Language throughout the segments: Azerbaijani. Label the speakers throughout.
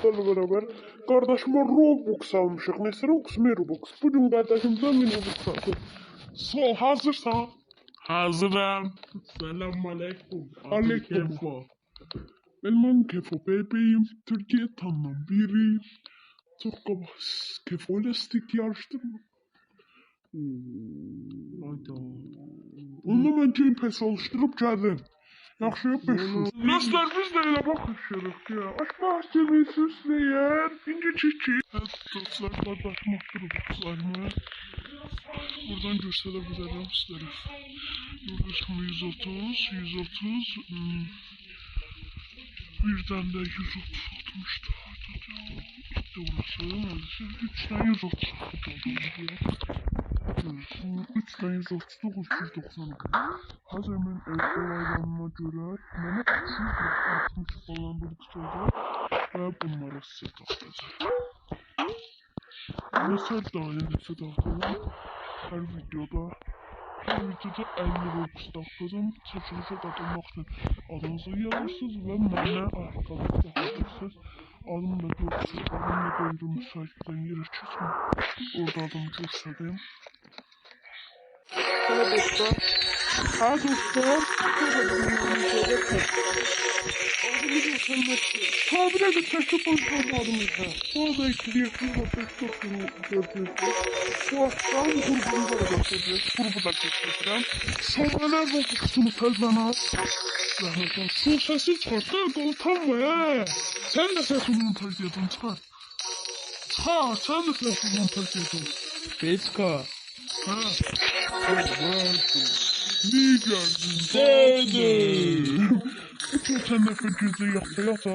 Speaker 1: dostlarla beraber kardeşime Robux almışıq. Neyse Robux mi Robux? Bugün kardeşimden bir Robux aldım. Sol hazırsan.
Speaker 2: Hazırım. Selamünaleyküm.
Speaker 1: Aleyküm.
Speaker 2: Kefo.
Speaker 1: Benim Kefo bebeğim. Türkiye tanınan biriyim. Çok kaba. Kefo ile stick yarıştırma.
Speaker 2: Hayda.
Speaker 1: Onu ben Game Pass alıştırıp geldim. Yaxşı yapmışsınız. Dostlar biz de elə baxışırıq ya. Açmaq istəmirsiniz deyər. İnci çiki. Evet dostlar kardeşim oturup dostlarımı. Buradan göstələ bilərəm sizlərə. Gördüyünüz kimi 130, 130. Birdən də 130 atmışdı. Gitti orası. Maalesef 3'ten 130 atıldı. 3'ten 139, 190. Hazır mən evdə olaylarına görə mənə 360 falan bir tutacaq və bunları sizə taxtacaq. Məsəl daim sizə taxtacaq. Hər videoda 50 Robux taxtacaq. Çəkilişə qatılmaq üçün adınızı yazırsınız və mənə arkadaş taxtacaksınız. Adım da görsün, adım da qoyduğum saytdan yerə keçin. Orada adımı göstərdim. Hala dostlar. Ha dostlar. Adımı göstermek için. Tabire de teşrif olsun adımıza. Bu arada ekliyorsunuz ve teşrif gördüğünüz. Bu akşam grubumuza da göstereceğiz. Grubu da göstereceğim. Sonra ne Robux'unu tezlenen. Zahmetten su sesi çıkarttı. Utanma ya. Sen de sesi montaj edin çıkar. Çıkar. Sen de sesi montaj edin.
Speaker 2: Peçka.
Speaker 1: Ha. Ne geldin?
Speaker 2: Dedim.
Speaker 1: Bütün sen de gece yata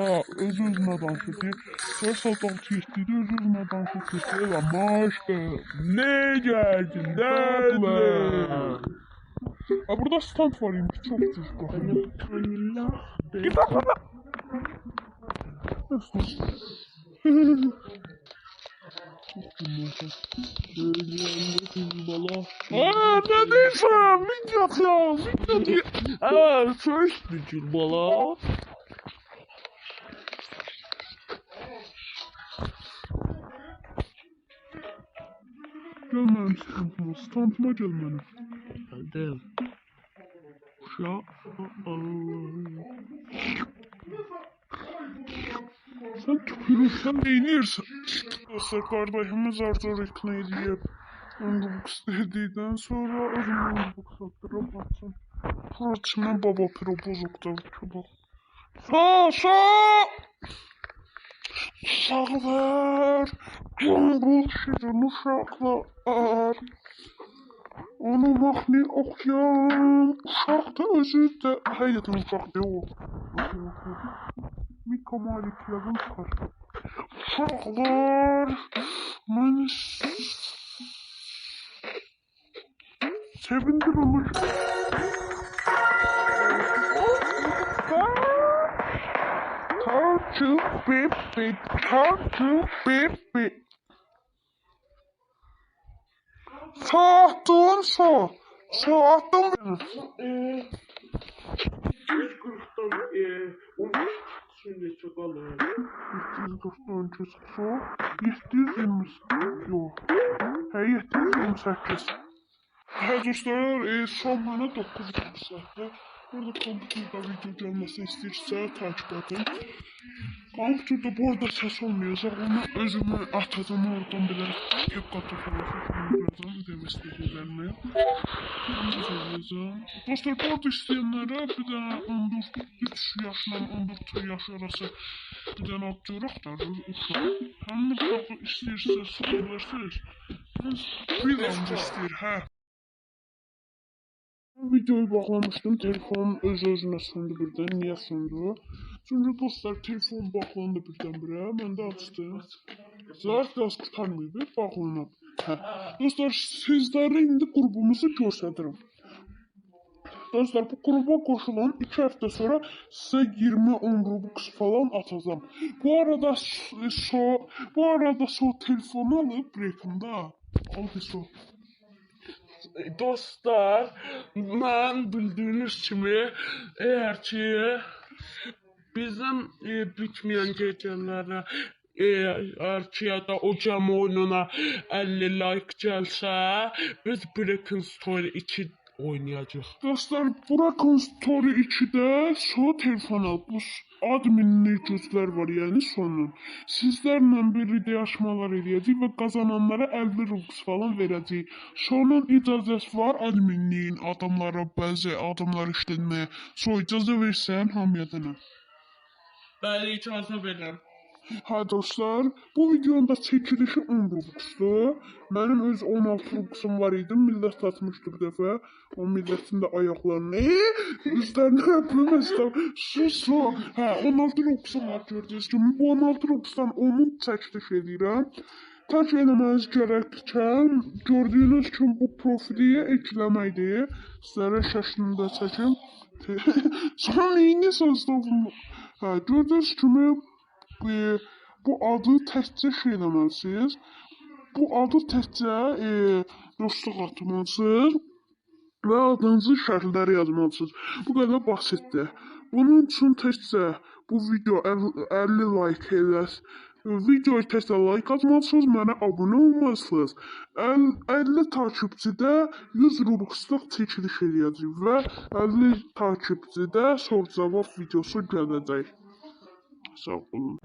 Speaker 1: öz-özünə danış edir. Sonra saat 6-7-də öz-özünə danış edir. Ama işte
Speaker 2: Ne geldin? Dedim.
Speaker 1: Ha burada stand var imiş. Çok ucuz bakın.
Speaker 2: Kanilla.
Speaker 1: Git bak. Aa ne diyorsun? Video ya. Video diyor.
Speaker 2: Aa, söz gücün bala.
Speaker 1: Gelmem standıma. Standıma gelmenim.
Speaker 2: Geldim.
Speaker 1: Uşaq. Sen tükürürsen beğenirsen. Dostlar kardeşimiz artık ikna edip Robux istedikten sonra özümden Robux attırıp atsın. Sonra içimden baba piro bozuktu çabuk. Sağ! Uşaqlar! Jungle şirin uşaqlar! Onu mahnı oxuyan uşaq da özü də həqiqətən uşaq deyil. Mika Malik yazın çıxar. Uşaqlar! Məni sevindirin. Takip et. Saattın sağ. Saattın benim.
Speaker 2: 140'dan 13 şimdi çıkalım.
Speaker 1: 740'dan çıksa 720 yok. 728. Dostlar, son mənə 9 saatdə. Burada kompüterdə video gəlməsi istəyirsə takip edin. Kompüterdə bu arada səs olmayacaq. Onu özümü atacağım oradan belə hep qatı falan demək istədiklərimi. Dostlar, bu arada istəyənlərə bir dənə 13 yaşla 14 yaş arası bir dənə aktör axtarır uşaq. Həmin uşağı istəyirsə sıxılırsanız, bir anda istəyir, hə. Videoyu bağlamıştım. Telefonum öz-özünə söndü birdən. Niyə söndü? Çünki dostlar telefon bağlandı birdən-birə. Mən də açdım. Zar gaz qurtarmayıb. Bağlanıb. Dostlar sizlərə indi qrupumuzu göstərirəm. Dostlar bu qrupa qoşulan 2 həftə sonra sizə 20-10 Robux falan atacağım. Bu arada telefonu alıp bırakımda. Al bir so.
Speaker 2: Dostlar, ben bildiğiniz gibi eğer ki Bizim bitmeyen gecelərə Arkiada o cəm oyununa 50 like gəlsə, biz Breaking Story 2 oynayacağıq.
Speaker 1: Dostlar, Bracken Story 2'də sağ telefona bu adminli gözlər var, yəni sonun. Sizlərlə bir videolaşmalar edəcəyik və qazananlara 50 Robux falan verəcəyik. Sonun icazəsi var adminliyin adamlara, bəzi adamlar işlətməyə. So icazə versən hamıya.
Speaker 2: Bəli, icazə verirəm.
Speaker 1: Ha dostlar, bu videonun da çəkilişi 10 Robux'dur. Mənim öz 16 Robux'um var idi, millət satmışdı bir dəfə. O milletin də ayaqlarını, üzlərini öpülməzdən, sus. Hə, 16 Robux'um var gördüyünüz kimi. Bu 16 Robux'dan onu çəkiliş edirəm. Tək eləməniz gərəkən, gördüyünüz kimi bu profili ekləməkdir. Sizlərə şəklini də çəkim. Sonra neyini sözlədim? Hə, gördüyünüz kimi bu adı təkcə şey eləməlisiniz. Bu adı təkcə dostluq atmalısınız və adınızı şərhləri yazmalısınız. Bu qədər basitdir. Bunun üçün təkcə bu video 50 like eləs. Videoya təkcə like atmalısınız, mənə abunə olmalısınız. 50 takipçidə 100 Robux'luq çəkiliş edəcəyik və 50 takipçidə soru-cavab videosu gələcək. Sağ olun.